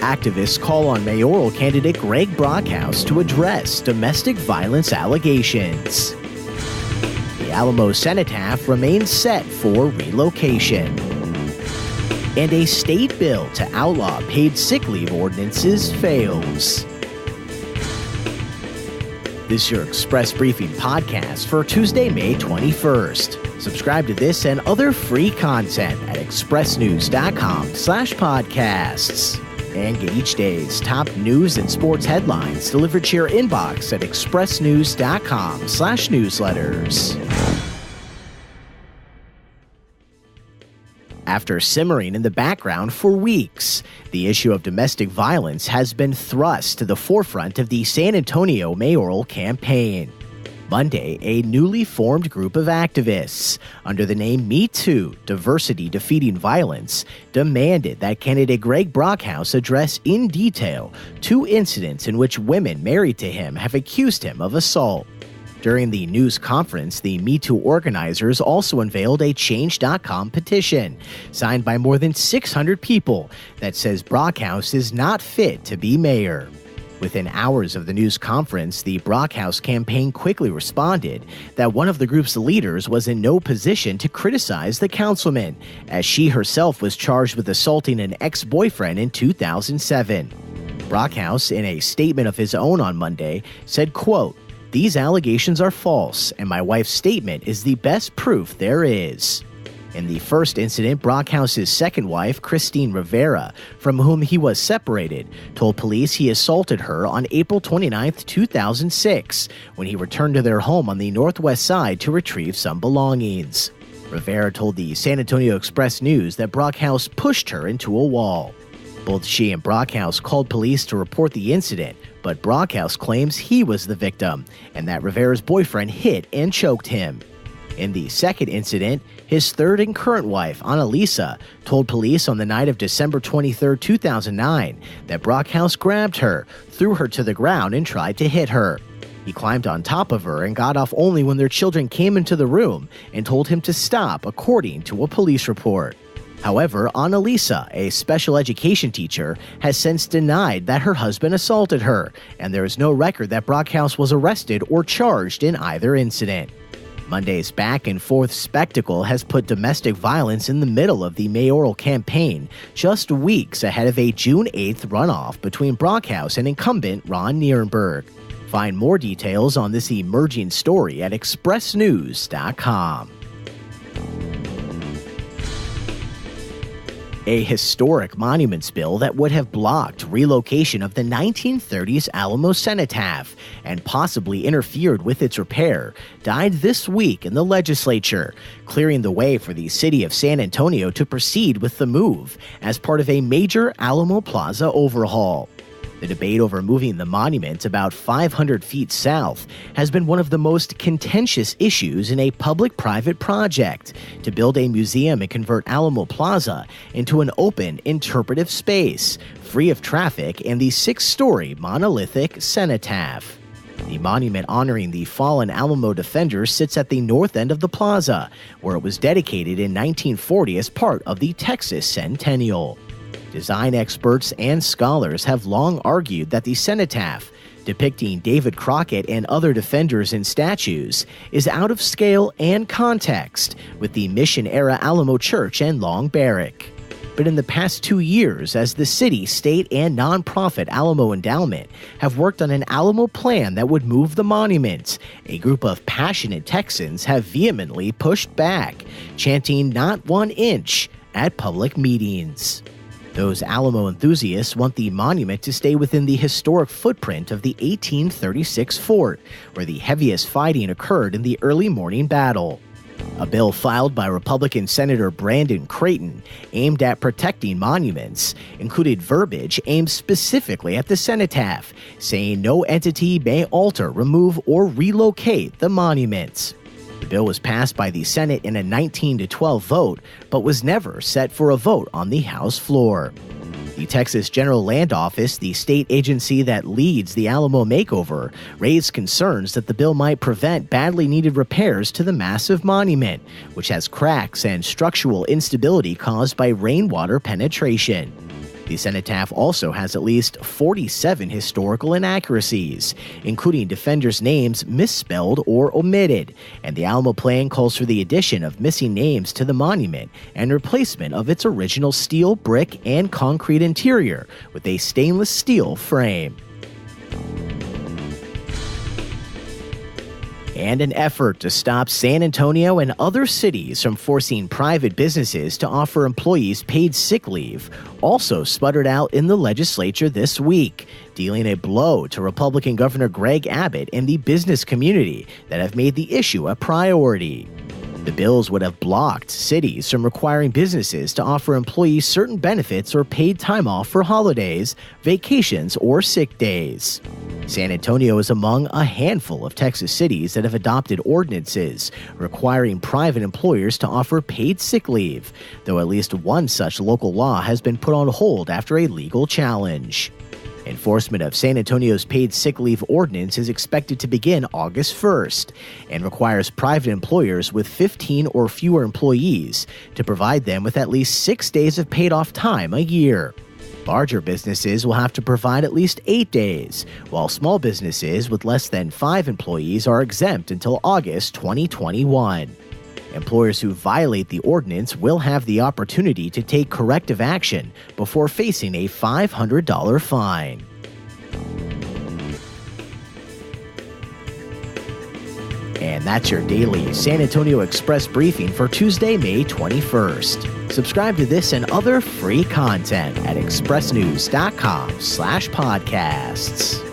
Activists call on mayoral candidate Greg Brockhouse to address domestic violence allegations. The Alamo Cenotaph remains set for relocation. And a state bill to outlaw paid sick leave ordinances fails. This is your Express Briefing podcast for Tuesday, May 21st. Subscribe to this and other free content at expressnews.com/podcasts. And get each day's top news and sports headlines delivered to your inbox at expressnews.com/newsletters. After simmering in the background for weeks, the issue of domestic violence has been thrust to the forefront of the San Antonio mayoral campaign. Monday, a newly formed group of activists, under the name Me Too, Diversity Defeating Violence, demanded that candidate Greg Brockhouse address in detail 2 incidents in which women married to him have accused him of assault. During the news conference, the Me Too organizers also unveiled a Change.com petition, signed by more than 600 people, that says Brockhouse is not fit to be mayor. Within hours of the news conference, the Brockhouse campaign quickly responded that one of the group's leaders was in no position to criticize the councilman, as she herself was charged with assaulting an ex-boyfriend in 2007. Brockhouse, in a statement of his own on Monday, said, quote, "These allegations are false, and my wife's statement is the best proof there is." In the first incident, Brockhouse's second wife, Christine Rivera, from whom he was separated, told police he assaulted her on April 29, 2006, when he returned to their home on the Northwest Side to retrieve some belongings. Rivera told the San Antonio Express-News that Brockhouse pushed her into a wall. Both she and Brockhouse called police to report the incident, but Brockhouse claims he was the victim and that Rivera's boyfriend hit and choked him. In the second incident, his third and current wife, Annalisa, told police on the night of December 23, 2009, that Brockhouse grabbed her, threw her to the ground, and tried to hit her. He climbed on top of her and got off only when their children came into the room and told him to stop, according to a police report. However, Annalisa, a special education teacher, has since denied that her husband assaulted her, and there is no record that Brockhouse was arrested or charged in either incident. Monday's back-and-forth spectacle has put domestic violence in the middle of the mayoral campaign, just weeks ahead of a June 8th runoff between Brockhouse and incumbent Ron Nirenberg. Find more details on this emerging story at expressnews.com. A historic monuments bill that would have blocked relocation of the 1930s Alamo Cenotaph and possibly interfered with its repair died this week in the legislature, clearing the way for the city of San Antonio to proceed with the move as part of a major Alamo Plaza overhaul. The debate over moving the monument about 500 feet south has been one of the most contentious issues in a public-private project to build a museum and convert Alamo Plaza into an open, interpretive space, free of traffic and the 6-story monolithic cenotaph. The monument honoring the fallen Alamo defenders sits at the north end of the plaza, where it was dedicated in 1940 as part of the Texas Centennial. Design experts and scholars have long argued that the cenotaph, depicting David Crockett and other defenders in statues, is out of scale and context with the Mission-era Alamo Church and Long Barrack. But in the past 2 years, as the city, state, and nonprofit Alamo Endowment have worked on an Alamo plan that would move the monument, a group of passionate Texans have vehemently pushed back, chanting "not 1 inch" at public meetings. Those Alamo enthusiasts want the monument to stay within the historic footprint of the 1836 fort, where the heaviest fighting occurred in the early morning battle. A bill filed by Republican Senator Brandon Creighton, aimed at protecting monuments, included verbiage aimed specifically at the cenotaph, saying no entity may alter, remove, or relocate the monuments. The bill was passed by the Senate in a 19-12 vote, but was never set for a vote on the House floor. The Texas General Land Office, the state agency that leads the Alamo makeover, raised concerns that the bill might prevent badly needed repairs to the massive monument, which has cracks and structural instability caused by rainwater penetration. The Cenotaph also has at least 47 historical inaccuracies, including defenders' names misspelled or omitted, and the Alamo plan calls for the addition of missing names to the monument and replacement of its original steel, brick, and concrete interior with a stainless steel frame. And an effort to stop San Antonio and other cities from forcing private businesses to offer employees paid sick leave also sputtered out in the legislature this week, dealing a blow to Republican Governor Greg Abbott and the business community that have made the issue a priority. The bills would have blocked cities from requiring businesses to offer employees certain benefits or paid time off for holidays, vacations, or sick days. San Antonio is among a handful of Texas cities that have adopted ordinances requiring private employers to offer paid sick leave, though at least one such local law has been put on hold after a legal challenge. Enforcement of San Antonio's paid sick leave ordinance is expected to begin August 1st and requires private employers with 15 or fewer employees to provide them with at least 6 days of paid off time a year. Larger businesses will have to provide at least 8 days, while small businesses with less than 5 employees are exempt until August 2021. Employers who violate the ordinance will have the opportunity to take corrective action before facing a $500 fine. And that's your daily San Antonio Express briefing for Tuesday, May 21st. Subscribe to this and other free content at expressnews.com/podcasts.